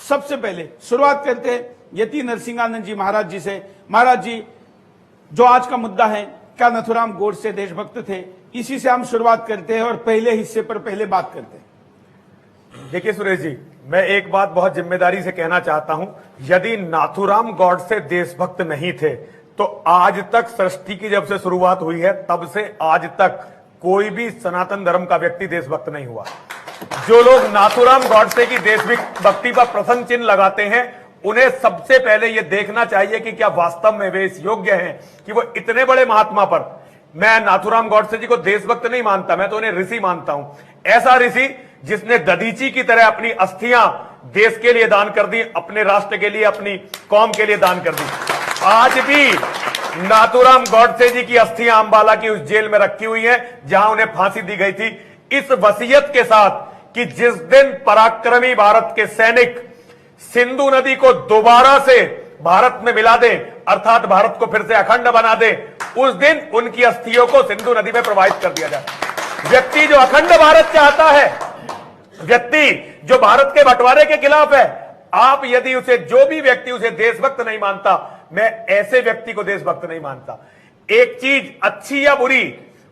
सबसे पहले शुरुआत करते हैं यति नरसिंहानंद जी महाराज जी से। महाराज जी, जो आज का मुद्दा है, क्या नथुराम गोडसे देशभक्त थे, इसी से हम शुरुआत करते हैं और पहले हिस्से पर पहले बात करते हैं। देखिए सुरेश जी, मैं एक बात बहुत जिम्मेदारी से कहना चाहता हूं, यदि नाथुराम गोडसे देशभक्त नहीं थे तो आज तक सृष्टि की जब से शुरुआत हुई है तब से आज तक कोई भी सनातन धर्म का व्यक्ति देशभक्त नहीं हुआ। जो लोग नाथुराम गोडसे की देशभक्ति पर प्रश्न चिन्ह लगाते हैं, उन्हें सबसे पहले यह देखना चाहिए कि क्या वास्तव में वे इस योग्य हैं कि वो इतने बड़े महात्मा पर। मैं नाथुराम गोडसे जी को देशभक्त नहीं मानता, मैं तो उन्हें ऋषि मानता हूं। ऐसा ऋषि जिसने दधीची की तरह अपनी अस्थियां देश के लिए दान कर दी, अपने राष्ट्र के लिए, अपनी कौम के लिए दान कर दी। आज भी नाथुराम गोडसे जी की अस्थियां अंबाला की उस जेल में रखी हुई हैं जहां उन्हें फांसी दी गई थी, इस वसीयत के साथ कि जिस दिन पराक्रमी भारत के सैनिक सिंधु नदी को दोबारा से भारत में मिला दें, अर्थात भारत को फिर से अखंड बना दें, उस दिन उनकी अस्थियों को सिंधु नदी में प्रवाहित कर दिया जाए। व्यक्ति जो अखंड भारत चाहता है, व्यक्ति जो भारत के बंटवारे के खिलाफ है, आप यदि उसे, जो भी व्यक्ति उसे देशभक्त नहीं मानता, मैं ऐसे व्यक्ति को देशभक्त नहीं मानता। एक चीज अच्छी या बुरी,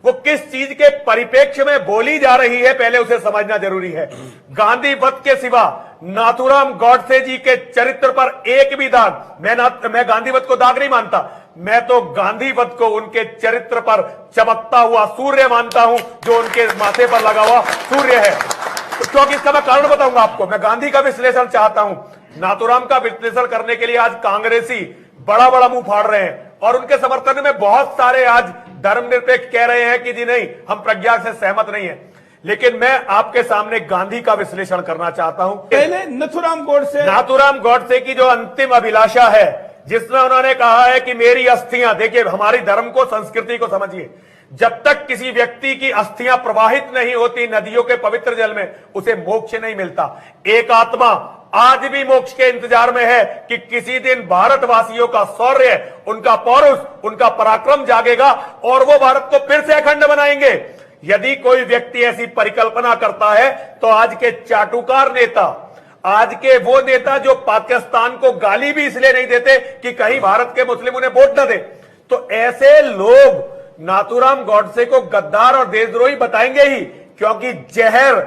वो किस चीज के परिप्रेक्ष्य में बोली जा रही है, पहले उसे समझना जरूरी है। गांधी वध के सिवा नाथुराम गोडसे जी के चरित्र पर एक भी दाग, मैं गांधी वध को दाग नहीं मानता, मैं तो गांधी वध को उनके चरित्र पर चमकता हुआ सूर्य मानता हूं, जो उनके माथे पर लगा हुआ सूर्य है। क्योंकि इसका मैं कारण बताऊंगा आपको। मैं गांधी का विश्लेषण चाहता हूं, नाथुराम का विश्लेषण करने के लिए आज कांग्रेसी बड़ा बड़ा मुंह फाड़ रहे हैं और उनके समर्थन में बहुत सारे आज धर्मनिरपेक्ष कह रहे हैं कि जी नहीं, हम प्रज्ञा से सहमत नहीं है। लेकिन मैं आपके सामने गांधी का विश्लेषण करना चाहता हूं। पहले नाथुराम गोडसे की जो अंतिम अभिलाषा है, जिसमें उन्होंने कहा है कि मेरी अस्थियां, देखिए हमारी धर्म को, संस्कृति को समझिए, जब तक किसी व्यक्ति की अस्थियां प्रवाहित नहीं होती नदियों के पवित्र जल में, उसे मोक्ष नहीं मिलता। एक आत्मा आज भी मोक्ष के इंतजार में है कि किसी दिन भारतवासियों का शौर्य, उनका पौरुष, उनका पराक्रम जागेगा और वो भारत को फिर से अखंड बनाएंगे। यदि कोई व्यक्ति ऐसी परिकल्पना करता है तो आज के चाटुकार नेता, आज के वो नेता जो पाकिस्तान को गाली भी इसलिए नहीं देते कि कहीं भारत के मुस्लिम उन्हें वोट न दे, तो ऐसे लोग नाथुराम गोडसे को गद्दार और देशद्रोही बताएंगे ही, क्योंकि जहर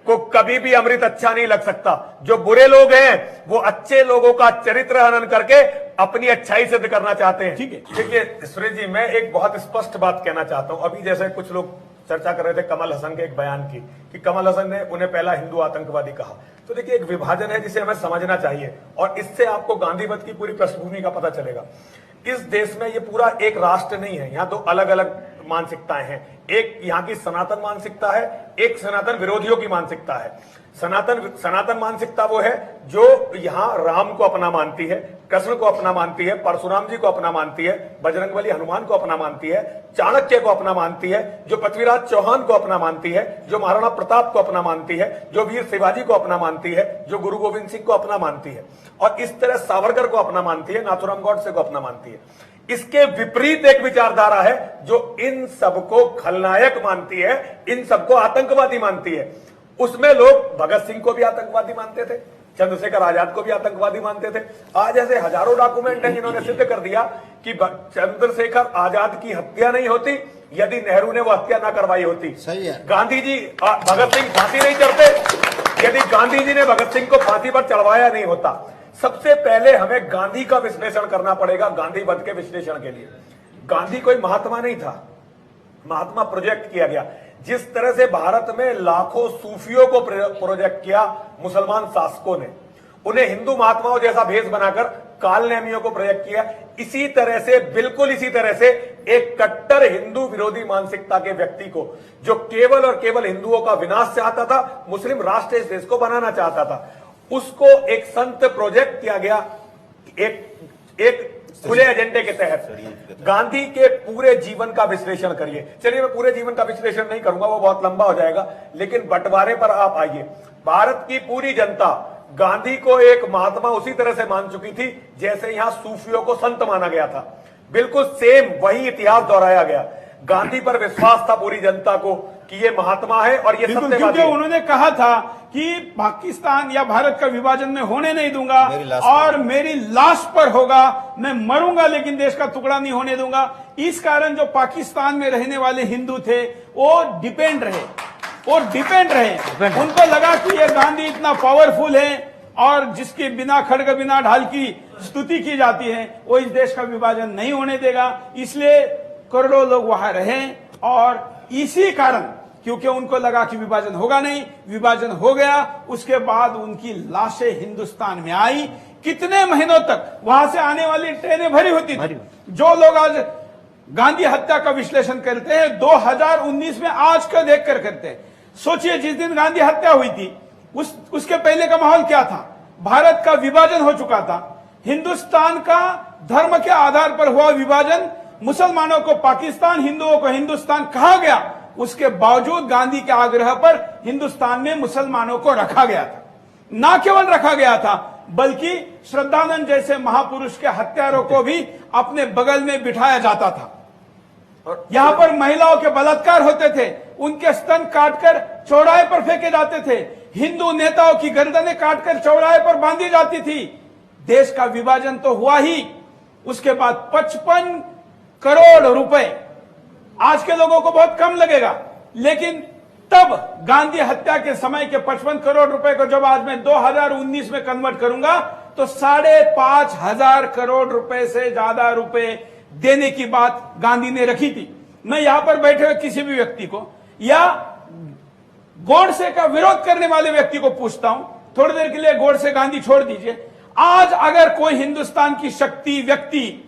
को कभी भी अमृत अच्छा नहीं लग सकता। जो बुरे लोग हैं वो अच्छे लोगों का चरित्र हनन करके अपनी अच्छाई सिद्ध करना चाहते हैं। ठीक है, देखिए सुरेश जी, मैं एक बहुत स्पष्ट बात कहना चाहता हूं। अभी जैसे कुछ लोग चर्चा कर रहे थे कमल हसन के एक बयान की, कि कमल हसन ने उन्हें पहला हिंदू आतंकवादी कहा। तो देखिए, एक विभाजन है जिसे हमें समझना चाहिए और इससे आपको गांधीवध की पूरी पृष्ठभूमि का पता चलेगा। इस देश में ये पूरा एक राष्ट्र नहीं है, यहाँ दो अलग अलग मानसिकताएं हैं। एक यहाँ की सनातन मानसिकता है, एक सनातन विरोधियों की मानसिकता है। सनातन मानसिकता वो है जो यहाँ राम को अपना मानती है, कृष्ण को अपना मानती है, परशुराम जी को अपना मानती है, बजरंगबली हनुमान को अपना मानती है, चाणक्य को अपना मानती है, जो पृथ्वीराज चौहान को अपना मानती है, जो महाराणा प्रताप को अपना मानती है, जो वीर शिवाजी को अपना मानती है, जो गुरु गोविंद सिंह को अपना मानती है, और इस तरह सावरकर को अपना मानती है, नाथुराम गोडसे को अपना मानती है। इसके विपरीत एक विचारधारा है जो इन सबको खलनायक मानती है, इन सबको आतंकवादी मानती है। उसमें लोग भगत सिंह को भी आतंकवादी मानते थे, चंद्रशेखर आजाद को भी आतंकवादी मानते थे। आज ऐसे हजारों डॉक्यूमेंट हैं जिन्होंने सिद्ध कर दिया कि चंद्रशेखर आजाद की हत्या नहीं होती यदि नेहरू ने वो हत्या ना करवाई होती। सही है। गांधी जी, भगत सिंह फांसी नहीं चढ़ते यदि गांधी जी ने भगत सिंह को फांसी पर चढ़वाया नहीं होता। सबसे पहले हमें गांधी का विश्लेषण करना पड़ेगा। गांधी वध के विश्लेषण के लिए गांधी कोई महात्मा नहीं था, महात्मा प्रोजेक्ट किया गया। जिस तरह से भारत में लाखों सूफियों को प्रोजेक्ट किया मुसलमान शासकों ने, उन्हें हिंदू महात्माओं जैसा भेष बनाकर कालनेमियों को प्रोजेक्ट किया, इसी तरह से, बिल्कुल इसी तरह से एक कट्टर हिंदू विरोधी मानसिकता के व्यक्ति को, जो केवल और केवल हिंदुओं का विनाश चाहता था, मुस्लिम राष्ट्र इस देश को बनाना चाहता था, उसको एक संत प्रोजेक्ट किया गया एक खुले एजेंडे के तहत। गांधी के पूरे जीवन का विश्लेषण करिए। चलिए, मैं पूरे जीवन का विश्लेषण नहीं करूंगा, वो बहुत लंबा हो जाएगा, लेकिन बंटवारे पर आप आइए। भारत की पूरी जनता गांधी को एक महात्मा उसी तरह से मान चुकी थी जैसे यहां सूफियों को संत माना गया था। बिल्कुल सेम वही इतिहास दोहराया गया। गांधी पर विश्वास था पूरी जनता को कि ये महात्मा है और ये बिल्कुल, सत्यवादी क्योंकि है। उन्होंने कहा था कि पाकिस्तान या भारत का विभाजन मैं होने नहीं दूंगा और मेरी लाश पर होगा, मैं मरूंगा लेकिन देश का टुकड़ा नहीं होने दूंगा। इस कारण जो पाकिस्तान में रहने वाले हिंदू थे वो डिपेंड रहे। उनको लगा कि ये गांधी इतना पावरफुल है और जिसकी बिना खड़ग बिना ढाल की स्तुति की जाती है वो इस देश का विभाजन नहीं होने देगा, इसलिए करोड़ों लोग वहां रहे। और इसी कारण क्योंकि उनको लगा कि विभाजन होगा नहीं, विभाजन हो गया, उसके बाद उनकी लाशें हिंदुस्तान में आई। कितने महीनों तक वहां से आने वाली ट्रेनें भरी होती थी। जो लोग आज गांधी हत्या का विश्लेषण करते हैं 2019 में आज का देखकर करते हैं। सोचिए जिस दिन गांधी हत्या हुई थी उसके पहले का माहौल क्या था। भारत का विभाजन हो चुका था, हिंदुस्तान का धर्म के आधार पर हुआ विभाजन, मुसलमानों को पाकिस्तान, हिंदुओं को हिंदुस्तान कहा गया। उसके बावजूद गांधी के आग्रह पर हिंदुस्तान में मुसलमानों को रखा गया था। ना केवल रखा गया था बल्कि श्रद्धानंद जैसे महापुरुष के हत्यारों को भी अपने बगल में बिठाया जाता था। यहां पर महिलाओं के बलात्कार होते थे, उनके स्तन काटकर चौराहे पर फेंके जाते थे, हिंदू नेताओं की गर्दनें काटकर चौराहे पर बांधी जाती थी। देश का विभाजन तो हुआ ही, उसके बाद 55 करोड़ रुपए, आज के लोगों को बहुत कम लगेगा लेकिन तब गांधी हत्या के समय के 55 करोड़ रुपए को जब आज मैं 2019 में कन्वर्ट करूंगा तो 5,500 करोड़ रुपए से ज्यादा रुपए देने की बात गांधी ने रखी थी। मैं यहां पर बैठे हुए किसी भी व्यक्ति को या गोडसे का विरोध करने वाले व्यक्ति को पूछता हूं, थोड़ी देर के लिए गोडसे गांधी छोड़ दीजिए, आज अगर कोई हिंदुस्तान की शक्ति व्यक्ति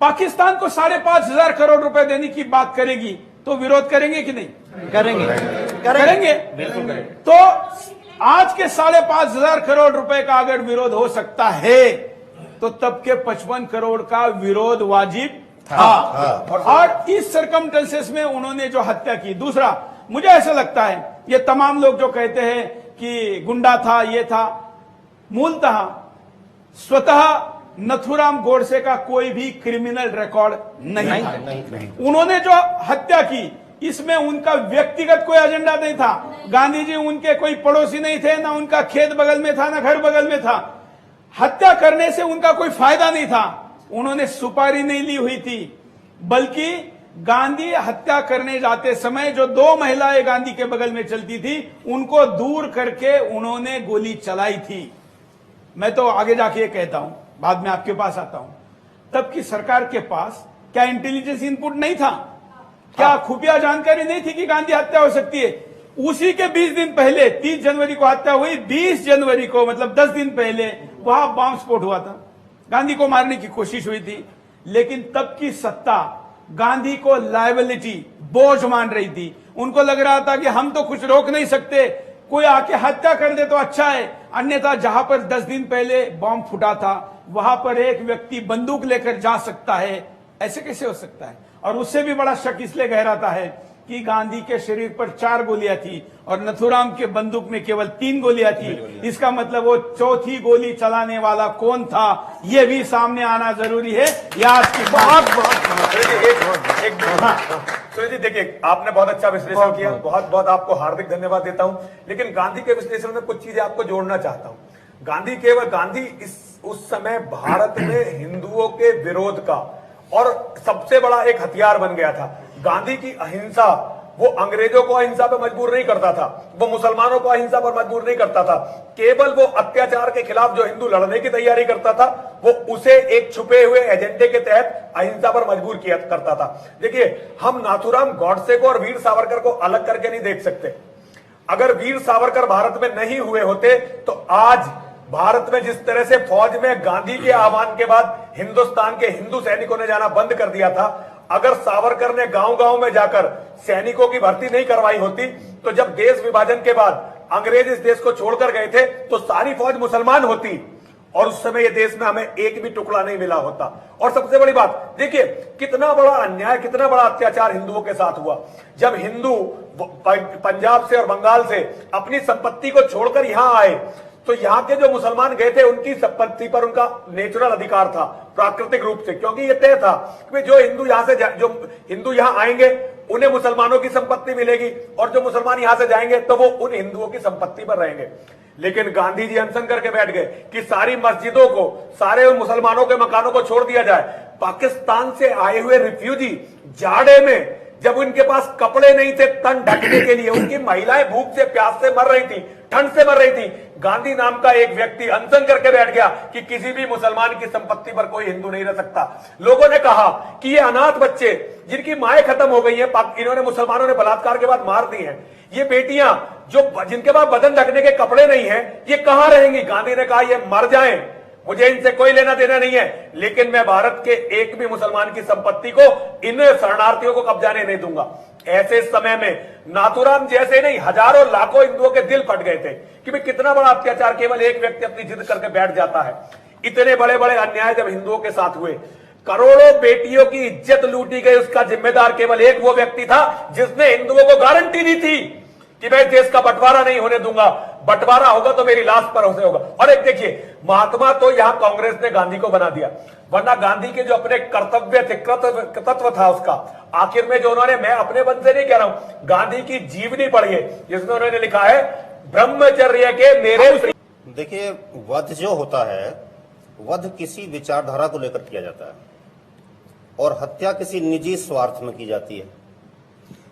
पाकिस्तान को 5,500 करोड़ रुपए देने की बात करेगी तो विरोध करेंगे कि नहीं? करेंगे। तो आज के 5,500 करोड़ रुपए का अगर विरोध हो सकता है तो तब के 55 करोड़ का विरोध वाजिब था। और इस सर्कमस्टेंसेस में उन्होंने जो हत्या की। दूसरा, मुझे ऐसा लगता है ये तमाम लोग जो कहते हैं कि गुंडा था, ये था, मूलतः स्वतः नथुराम गोडसे का कोई भी क्रिमिनल रिकॉर्ड नहीं था। उन्होंने जो हत्या की इसमें उनका व्यक्तिगत कोई एजेंडा नहीं था। गांधी जी उनके कोई पड़ोसी नहीं थे, ना उनका खेत बगल में था, ना घर बगल में था। हत्या करने से उनका कोई फायदा नहीं था, उन्होंने सुपारी नहीं ली हुई थी, बल्कि गांधी हत्या करने जाते समय जो 2 महिलाएं गांधी के बगल में चलती थी उनको दूर करके उन्होंने गोली चलाई थी। मैं तो आगे जाके ये कहता हूं, बाद में आपके पास आता हूं, तब की सरकार के पास क्या इंटेलिजेंस इनपुट नहीं था? क्या खुफिया जानकारी नहीं थी कि गांधी हत्या हो सकती है? उसी के 20 दिन पहले 30 जनवरी को हत्या हुई, 20 जनवरी को मतलब 10 दिन पहले वहां बम स्फोट हुआ था, गांधी को मारने की कोशिश हुई थी। लेकिन तब की सत्ता गांधी को लायबिलिटी, बोझ मान रही थी। उनको लग रहा था कि हम तो कुछ रोक नहीं सकते, कोई आके हत्या कर दे तो अच्छा है, अन्यथा जहां पर 10 दिन पहले बम फूटा था वहां पर एक व्यक्ति बंदूक लेकर जा सकता है, ऐसे कैसे हो सकता है? और उससे भी बड़ा शक इसलिए गहराता है कि गांधी के शरीर पर 4 गोलियां थी और नथुराम के बंदूक में केवल 3 गोलियां थी। इसका मतलब वो चौथी गोली चलाने वाला कौन था यह भी सामने आना जरूरी है। याद की बात सुरेश जी, देखिए आपने बहुत अच्छा विश्लेषण किया, बहुत बहुत आपको हार्दिक धन्यवाद देता हूं। लेकिन गांधी के विश्लेषण में कुछ चीजें आपको जोड़ना चाहता हूं। गांधी उस समय भारत में हिंदुओं के विरोध का और सबसे बड़ा एक हथियार बन गया था। गांधी की अहिंसा, वो अंग्रेजों को अहिंसा पर मजबूर नहीं करता था, वो मुसलमानों को अहिंसा पर मजबूर नहीं करता था, केवल वो अत्याचार के खिलाफ जो हिंदू लड़ने की तैयारी करता था वो उसे एक छुपे हुए एजेंडे के तहत अहिंसा पर मजबूर किया करता था। देखिए, हम नाथुराम गॉडसे को और वीर सावरकर को अलग करके नहीं देख सकते। अगर वीर सावरकर भारत में नहीं हुए होते तो आज भारत में जिस तरह से फौज में गांधी के आह्वान के बाद हिंदुस्तान के हिंदू सैनिकों ने जाना बंद कर दिया था, अगर सावरकर ने गांव-गांव में जाकर सैनिकों की भर्ती नहीं करवाई होती तो जब देश विभाजन के बाद अंग्रेज इस देश को छोड़कर गए थे तो सारी फौज मुसलमान होती और उस समय ये देश में हमें एक भी टुकड़ा नहीं मिला होता। और सबसे बड़ी बात देखिए, कितना बड़ा अन्याय, कितना बड़ा अत्याचार हिंदुओं के साथ हुआ। जब हिंदू पंजाब से और बंगाल से अपनी संपत्ति को छोड़कर यहां आए तो यहाँ के जो मुसलमान गए थे उनकी संपत्ति पर उनका नेचुरल अधिकार था प्राकृतिक रूप से, क्योंकि ये तय था कि जो हिंदू यहाँ आएंगे उन्हें मुसलमानों की संपत्ति मिलेगी और जो मुसलमान यहां से जाएंगे तो वो उन हिंदुओं की संपत्ति पर रहेंगे। लेकिन गांधी जी अनशन करके बैठ गए कि सारी मस्जिदों को, सारे मुसलमानों के मकानों को छोड़ दिया जाए। पाकिस्तान से आए हुए रिफ्यूजी जाड़े में, जब उनके पास कपड़े नहीं थे तन ढकने के लिए, उनकी महिलाएं भूख से प्यास से मर रही थी, ठंड से मर रही थी, गांधी नाम का एक व्यक्ति अनशन करके बैठ गया कि किसी भी मुसलमान की संपत्ति पर कोई हिंदू नहीं रह सकता। लोगों ने कहा कि ये अनाथ बच्चे जिनकी माएं खत्म हो गई हैं, इन्होंने मुसलमानों ने बलात्कार के बाद मार दी हैं, ये बेटियां जो जिनके पास बदन ढकने के कपड़े नहीं है, ये कहां रहेंगी? गांधी ने कहा ये मर जाएं, मुझे इनसे कोई लेना देना नहीं है, लेकिन मैं भारत के एक भी मुसलमान की संपत्ति को इन शरणार्थियों को कब्जाने नहीं दूंगा। ऐसे समय में नाथूराम जैसे नहीं, हजारों लाखों हिंदुओं के दिल फट गए थे कि भाई कितना बड़ा अत्याचार केवल एक व्यक्ति अपनी जिद करके बैठ जाता है। इतने बड़े बड़े अन्याय जब हिंदुओं के साथ हुए, करोड़ों बेटियों की इज्जत लूटी गई, उसका जिम्मेदार केवल एक वो व्यक्ति था जिसने हिंदुओं को गारंटी दी थी कि मैं देश का बंटवारा नहीं होने दूंगा, बंटवारा होगा तो मेरी लाश पर होसे होगा। और एक देखिए, महात्मा तो यहां कांग्रेस ने गांधी को बना दिया, वरना गांधी के जो अपने कर्तव्य थे, कर्तव्य था उसका, आखिर में जो उन्होंने, मैं अपने बन से नहीं कह रहा हूं, गांधी की जीवनी पढ़िए जिसमें उन्होंने लिखा है ब्रह्मचर्य के मेरे। देखिए, वध जो होता है, वध किसी विचारधारा को लेकर किया जाता है और हत्या किसी निजी स्वार्थ में की जाती है।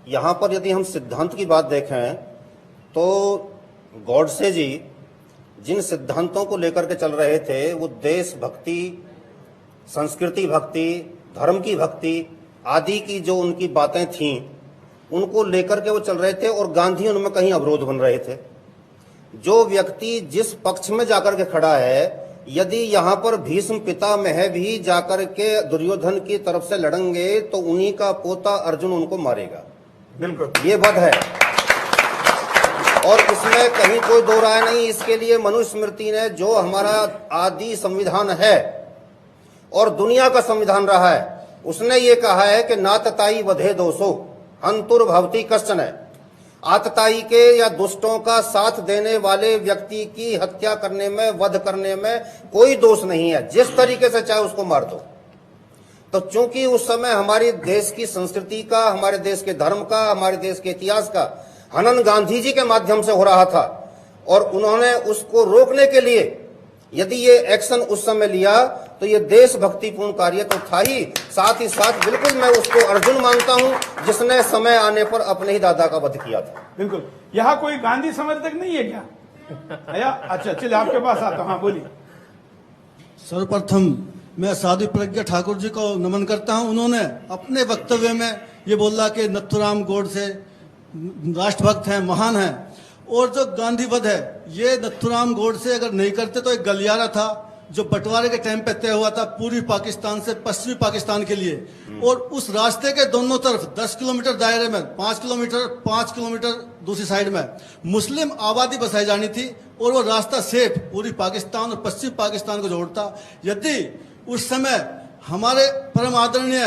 यहां पर यदि हम सिद्धांत की बात देखें तो गॉडसे जी जिन सिद्धांतों को लेकर के चल रहे थे, वो देश भक्ति, संस्कृति भक्ति, धर्म की भक्ति आदि की जो उनकी बातें थीं, उनको लेकर के वो चल रहे थे और गांधी उनमें कहीं अवरोध बन रहे थे। जो व्यक्ति जिस पक्ष में जाकर के खड़ा है, यदि यहाँ पर भीष्म पितामह भी जाकर के दुर्योधन की तरफ से लड़ेंगे तो उन्हीं का पोता अर्जुन उनको मारेगा। बिल्कुल, ये वध है और इसमें कहीं कोई दो राय नहीं। इसके लिए मनुस्मृति ने, जो हमारा आदि संविधान है और दुनिया का संविधान रहा है, उसने ये कहा है कि नातताई वधे दोषो हंतुर भवति कश्चन है। आतताई के या दुष्टों का साथ देने वाले व्यक्ति की हत्या करने में, वध करने में कोई दोष नहीं है, जिस तरीके से चाहे उसको मार दो। तो चूंकि उस समय हमारे देश की संस्कृति का, हमारे देश के धर्म का, हमारे देश के इतिहास का हनन गांधी जी के माध्यम से हो रहा था और उन्होंने उसको रोकने के लिए यदि ये एक्शन उस समय लिया तो ये देशभक्तिपूर्ण कार्य तो था ही, साथ ही साथ बिल्कुल मैं उसको अर्जुन मानता हूं जिसने समय आने पर अपने ही दादा का वध किया था। बिल्कुल, यहाँ कोई गांधी समर्थक नहीं है क्या? अच्छा, चलिए आपके पास आता हूं। हाँ, बोलिए। सर्वप्रथम मैं साध्वी प्रज्ञा ठाकुर जी को नमन करता हूं। उन्होंने अपने वक्तव्य में ये बोला कि नथुराम गोडसे राष्ट्रभक्त हैं, महान हैं, और जो गांधी वध है, ये नथुराम गोडसे अगर नहीं करते तो एक गलियारा था जो बंटवारे के टाइम पे तय हुआ था पूर्वी पाकिस्तान से पश्चिमी पाकिस्तान के लिए, और उस रास्ते के दोनों तरफ 10 किलोमीटर दायरे में 5 किलोमीटर दूसरी साइड में मुस्लिम आबादी बसाई जानी थी और वो रास्ता सेफ पूर्वी पाकिस्तान और पश्चिमी पाकिस्तान को जोड़ता। यदि उस समय हमारे परम आदरणीय,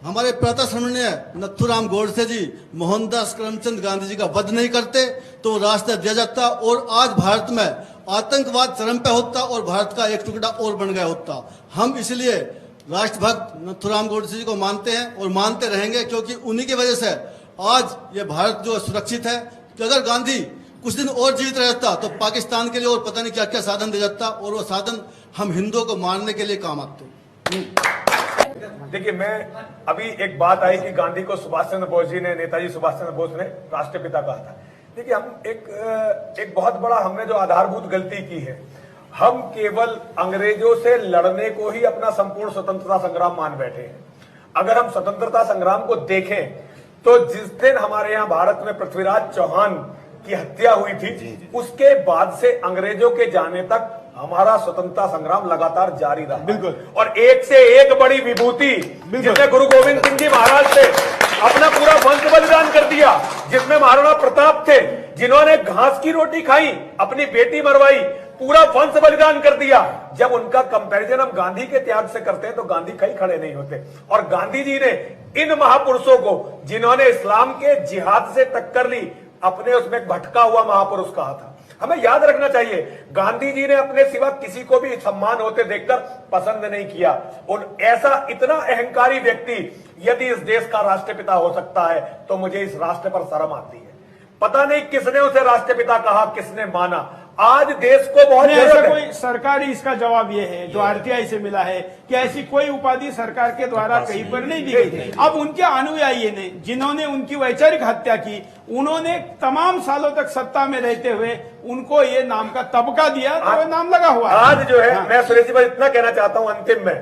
हमारे प्रातःस्मरणीय नथुराम गोडसे जी मोहनदास करमचंद गांधी जी का वध नहीं करते तो रास्ता दिया जाता और आज भारत में आतंकवाद चरम पे होता और भारत का एक टुकड़ा और बन गया होता। हम इसलिए राष्ट्रभक्त नथुराम गोडसे जी को मानते हैं और मानते रहेंगे, क्योंकि उन्हीं की वजह से आज ये भारत जो सुरक्षित है। कि अगर गांधी कुछ दिन और जीवित रहता तो पाकिस्तान के लिए और पता नहीं क्या क्या साधन दे जाता और वो साधन हम हिंदुओं को मारने के लिए काम आते। देखिए, मैं अभी एक बात आई कि गांधी को सुभाष चंद्र बोस जी ने, नेताजी सुभाष चंद्र बोस ने राष्ट्रपिता कहा था। देखिए, हम एक बहुत बड़ा हमने जो आधारभूत गलती की है, हम केवल अंग्रेजों से लड़ने को ही अपना संपूर्ण स्वतंत्रता संग्राम मान बैठे हैं। अगर हम स्वतंत्रता संग्राम को देखें तो जिस दिन हमारे यहाँ भारत में पृथ्वीराज चौहान की हत्या हुई थी, उसके बाद से अंग्रेजों के जाने तक हमारा स्वतंत्रता संग्राम लगातार जारी रहा। बिल्कुल, और एक से एक बड़ी विभूति, जिसमें गुरु गोविंद सिंह जी महाराज थे, अपना पूरा वंश बलिदान कर दिया, जिसमें महाराणा प्रताप थे, जिन्होंने घास की रोटी खाई, अपनी बेटी मरवाई, पूरा वंश बलिदान कर दिया। जब उनका कंपैरिजन हम गांधी के त्याग से करते हैं तो गांधी कहीं खड़े नहीं होते। और गांधी जी ने इन महापुरुषों को, जिन्होंने इस्लाम के जिहाद से टक्कर ली, अपने उसमें भटका हुआ महापुरुष कहा था। हमें याद रखना चाहिए, गांधी जी ने अपने सिवा किसी को भी सम्मान होते देखकर पसंद नहीं किया। और ऐसा इतना अहंकारी व्यक्ति यदि इस देश का राष्ट्रपिता हो सकता है तो मुझे इस राष्ट्र पर शर्म आती है। पता नहीं किसने उसे राष्ट्रपिता कहा, किसने माना। आज देश को बहुत नहीं, ऐसा जरूरत है। कोई सरकारी इसका जवाब ये है जो आरटीआई से मिला है कि ऐसी कोई उपाधि सरकार के द्वारा कहीं पर नहीं दी गई। अब उनके अनुयायी ने जिन्होंने उनकी वैचारिक हत्या की, उन्होंने तमाम सालों तक सत्ता में रहते हुए उनको ये नाम का तबका दिया, तो वो नाम लगा हुआ है। आज जो है, हाँ। मैं सुरेश जी भाई इतना कहना चाहता हूं अंतिम में,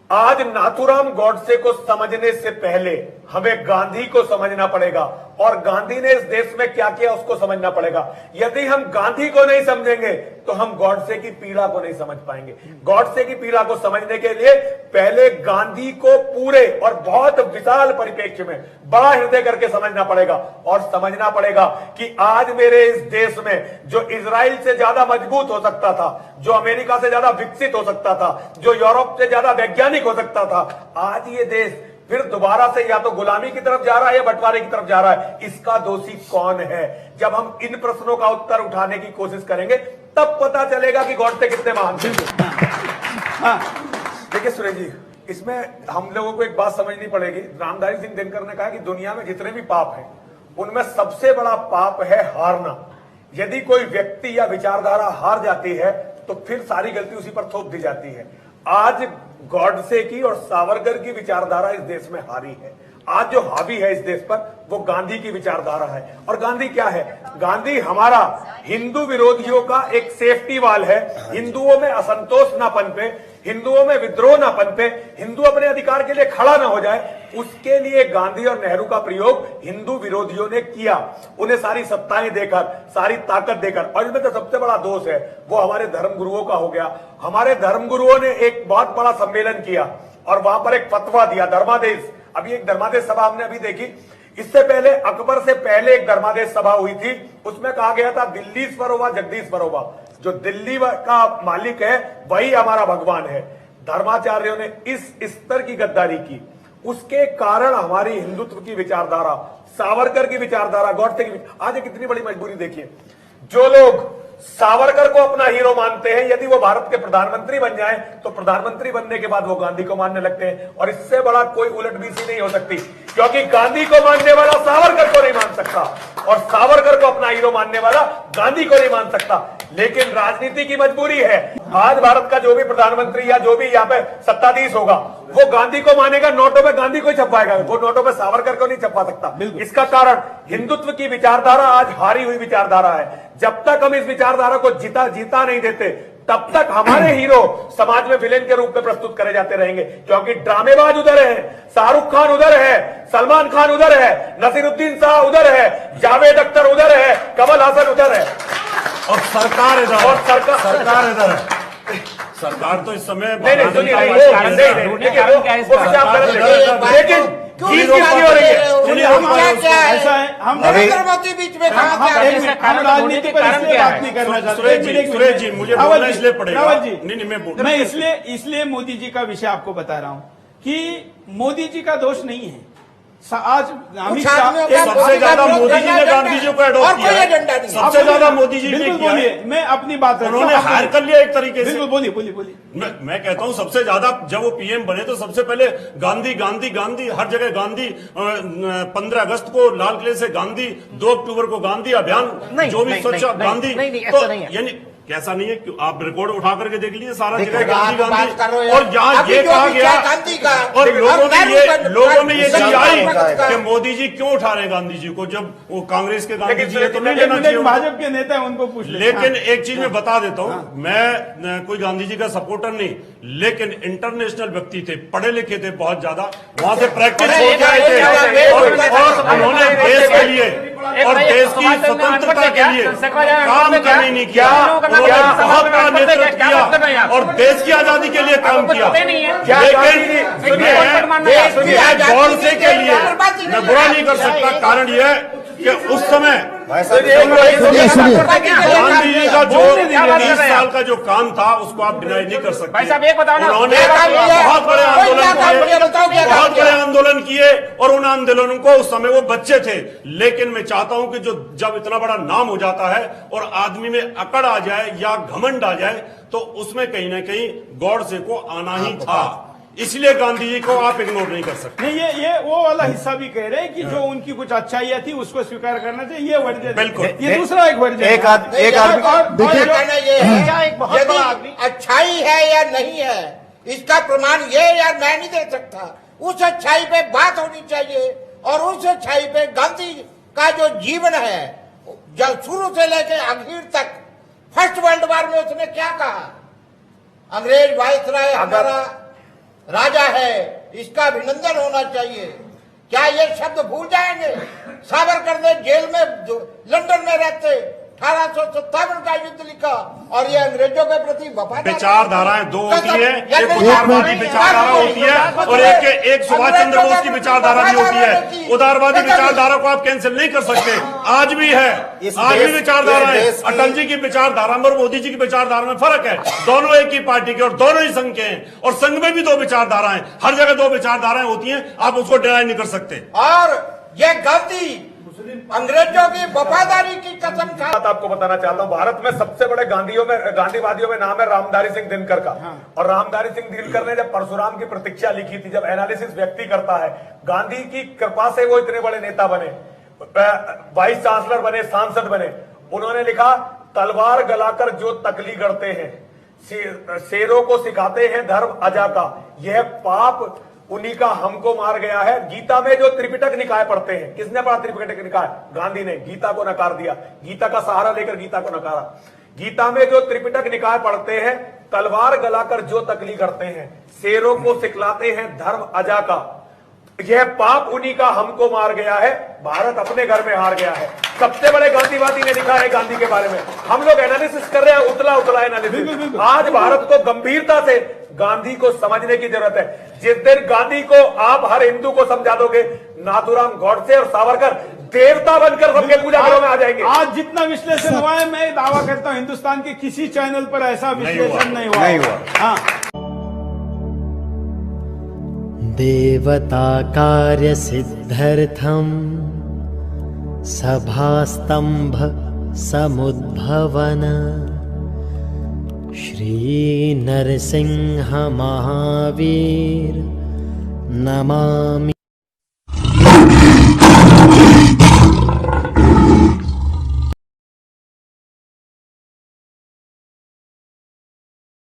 आज नाथूराम गॉडसे को समझने से पहले हमें गांधी को समझना पड़ेगा, और गांधी ने इस देश में क्या किया उसको समझना पड़ेगा। यदि हम गांधी को नहीं समझेंगे तो हम गॉडसे की पीड़ा को नहीं समझ पाएंगे। गॉडसे की पीड़ा को समझने के लिए पहले गांधी को पूरे और बहुत विशाल परिप्रेक्ष्य में बड़ा हृदय करके समझना पड़ेगा, और समझना पड़ेगा कि आज मेरे इस देश में जो इजराइल से ज्यादा मजबूत हो सकता था, जो अमेरिका से ज्यादा विकसित हो सकता था, जो यूरोप से ज्यादा वैज्ञानिक हो सकता था, आज ये देश फिर दोबारा से या तो गुलामी की तरफ जा रहा है या बंटवारे की तरफ जा रहा है। इसका दोषी कौन है? जब हम इन प्रश्नों का उत्तर उठाने की कोशिश करेंगे तब पता चलेगा कि गॉडसे कितने महान थे। देखिए सुरेश जी, इसमें हम लोगों को एक बात समझनी पड़ेगी। रामधारी सिंह दिनकर ने कहा कि दुनिया में जितने भी पाप हैं उनमें सबसे बड़ा पाप है हारना। यदि कोई व्यक्ति या विचारधारा हार जाती है तो फिर सारी गलती उसी पर थोप दी जाती है। आज गॉडसे की और सावरकर की विचारधारा इस देश में हारी है। आज जो हावी है इस देश पर वो गांधी की विचारधारा है। और गांधी क्या है? गांधी हमारा हिंदू विरोधियों का एक सेफ्टी वाल है। हिंदुओं में असंतोष ना पनपे, हिंदुओं में विद्रोह ना पनपे, हिंदू अपने अधिकार के लिए खड़ा ना हो जाए, उसके लिए गांधी और नेहरू का प्रयोग हिंदू विरोधियों ने किया। उन्हें सारी सत्ताएं देकर, सारी ताकत देकर। और इसमें तो सबसे बड़ा दोष है वो हमारे धर्मगुरुओं का हो गया। हमारे धर्मगुरुओं ने एक बहुत बड़ा सम्मेलन किया और वहां पर एक फतवा दिया, धर्मादेश। अभी एक धर्मादेश सभा हमने अभी देखी। इससे पहले अकबर से पहले एक धर्मादेश सभा हुई थी, उसमें कहा गया था दिल्लीश्वर होगा जगदीश्वर होगा, जो दिल्ली का मालिक है वही हमारा भगवान है। धर्माचार्यों ने इस स्तर की गद्दारी की, उसके कारण हमारी हिंदुत्व की विचारधारा, सावरकर की विचारधारा, गॉडसे की आज कितनी बड़ी मजबूरी देखिए। जो लोग सावरकर को अपना हीरो मानते हैं, यदि वो भारत के प्रधानमंत्री बन जाएं तो प्रधानमंत्री बनने के बाद वो गांधी को मानने लगते हैं। और इससे बड़ा कोई उलटबीसी नहीं हो सकती, क्योंकि गांधी को मानने वाला सावरकर को नहीं मान सकता और सावरकर को अपना हीरो मानने वाला गांधी को नहीं मान सकता। लेकिन राजनीति की मजबूरी है। आज भारत का जो भी प्रधानमंत्री या जो भी यहाँ पे सत्ताधीश होगा वो गांधी को मानेगा, नोटों में गांधी को ही छपवाएगा, वो नोटों में सावरकर को नहीं छपवा सकता। इसका कारण हिंदुत्व की विचारधारा आज हारी हुई विचारधारा है। जब तक हम इस विचारधारा को जीता नहीं देते तब तक हमारे हीरो समाज में विलेन के रूप में प्रस्तुत करे जाते रहेंगे। क्योंकि ड्रामेबाज उधर है, शाहरुख खान उधर है, सलमान खान उधर है, नसीरुद्दीन शाह उधर है, जावेद अख्तर उधर है, कमल हासन उधर है और सरकार इधर है। और सरकार इधर है। सरकार तो इस समय नहीं सुनिए, लेकिन चीज किसकी हो रही है? ऐसा है, हम बीच में हम राजनीति पर इसलिए बात नहीं करना चाहते। सुरेश जी मुझे बोलना इसलिए पड़ेगा। रावल जी, मैं इसलिए मोदी जी का विषय आपको बता रहा हूं कि मोदी जी का दोष नहीं है। आज अमित शाह सबसे ज्यादा मोदी जी ने गांधी जी को एडॉप्ट किया है। सबसे ज्यादा मोदी जी ने किया है। मैं अपनी बात उन्होंने हायर कर लिया एक तरीके से। बिल्कुल, बोलिए। मैं कहता हूं सबसे ज्यादा जब वो पीएम बने तो सबसे पहले गांधी गांधी गांधी, हर जगह गांधी। 15 अगस्त को लाल किले से गांधी, 2 अक्टूबर को गांधी अभियान, जो भी स्वच्छ गांधी। तो यानी कैसा नहीं है, आप रिकॉर्ड उठा करके देख लीजिए, सारा जगह गांधी गांधी। और यहाँ ये कहा गया और लोगों में ये चीज आई कि मोदी जी क्यों उठा रहे गांधी जी को, जब वो कांग्रेस के गांधी जी है तो नहीं लेना चाहिए। भाजपा के नेता है, उनको पूछ लेकिन एक चीज मैं बता देता हूं, मैं कोई गांधी जी का सपोर्टर नहीं, लेकिन इंटरनेशनल व्यक्ति थे, पढ़े लिखे थे बहुत ज्यादा, वहां से प्रैक्टिस हो गए थे और उन्होंने देश के लिए और देश की स्वतंत्रता के लिए काम करने नहीं किया। उन्होंने बहुत बड़ा नेतृत्व किया और देश की आजादी के लिए काम किया। लेकिन गॉडसे के लिए मैं बुरा नहीं कर सकता, कारण यह कि उस समय भाई साहब, गांधी जी का जो 30 साल का जो काम था उसको आप डिनाई नहीं कर सकते। भाई साहब एक बताओ ना, उन्होंने बहुत बड़े आंदोलन किए और उन आंदोलनों को उस समय वो बच्चे थे। लेकिन मैं चाहता हूं कि जो जब इतना बड़ा नाम हो जाता है और आदमी में अकड़ आ जाए या घमंड आ जाए तो उसमें कहीं ना कहीं गॉडसे को आना ही था। इसलिए गांधी जी को आप इग्नोर नहीं कर सकते। नहीं, ये वो वाला हिस्सा भी कह रहे हैं कि जो उनकी कुछ अच्छाइयां थी उसको स्वीकार करना चाहिए, ये वर्जन। बिल्कुल। ये दूसरा एक वर्जन। एक आदमी कहना ये है, यदि अच्छाई है या नहीं है इसका प्रमाण ये यार मैं नहीं दे सकता। उस अच्छाई पे बात होनी चाहिए और उस अच्छाई पे गांधी का जो जीवन है जब शुरू से लेकर आखिर तक, फर्स्ट वर्ल्ड वॉर में उसने क्या कहा, अंग्रेज वायसराय हमारा राजा है, इसका अभिनंदन होना चाहिए। क्या ये शब्द भूल जाएंगे? सावरकर ने जेल में लंदन में रहते 1857 का युद्ध लिखा और ये अंग्रेजों के प्रति वफादार विचारधाराएं दो होती है, एक उदारवादी विचारधारा होती है और एक सुभाष चंद्र बोस की विचारधारा भी होती है। उदारवादी विचारधारा को आप कैंसिल नहीं कर सकते, आज भी है, आज भी विचारधारा है। अटल जी की विचारधारा में और मोदी जी की विचारधारा में फर्क है। दोनों एक ही पार्टी के और दोनों ही संघ के हैं और संघ में भी दो विचारधाराएं, हर जगह दो विचारधाराएं होती हैं, आप उसको डिनाई नहीं कर सकते। और ये गांधी अंग्रेजों की वफादारी की कसम खा। बात आपको बताना चाहता हूं, भारत में सबसे बड़े गांधीवादियों में नाम है रामधारी सिंह दिनकर का। और रामधारी सिंह दिनकर ने जब परशुराम की प्रतीक्षा लिखी थी, जब एनालिसिस व्यक्ति करता है, गांधी की कृपा से वो इतने बड़े नेता बने, वाइस चांसलर बने, सांसद बने। उन्होंने लिखा, तलवार गलाकर जो तकली करते हैं, शेरों को सिखाते हैं धर्म अजा का, यह पाप उन्हीं का हमको मार गया है। गीता में जो त्रिपिटक निकाय पढ़ते हैं, किसने पढ़ा त्रिपिटक निकाय? गांधी ने। गीता को नकार दिया, गीता का सहारा लेकर गीता को नकारा। गीता में जो त्रिपिटक निकाय पढ़ते हैं, तलवार गलाकर जो तकली करते हैं, शेरों को सिखलाते हैं धर्म अजा का, यह पाप उन्हीं का हमको मार गया है। भारत अपने घर में हार गया है। सबसे बड़े गांधीवादी ने लिखा है गांधी के बारे में। हम लोग एनालिसिस कर रहे हैं, उतला उतला एनालिसिस। आज भारत को गंभीरता से गांधी को समझने की जरूरत है। जिस दिन गांधी को आप हर हिंदू को समझा दोगे, नाथूराम गोडसे और सावरकर देवता बनकर सबके पूजा घरों में आ जाएंगे। आज जितना विश्लेषण हुआ है, मैं दावा करता हूं हिंदुस्तान के किसी चैनल पर ऐसा विश्लेषण नहीं हुआ। हाँ, देवता कार्य सिद्धर्थम सभास्तंभ समुद्भवन श्री नरसिंह महावीर नमामि।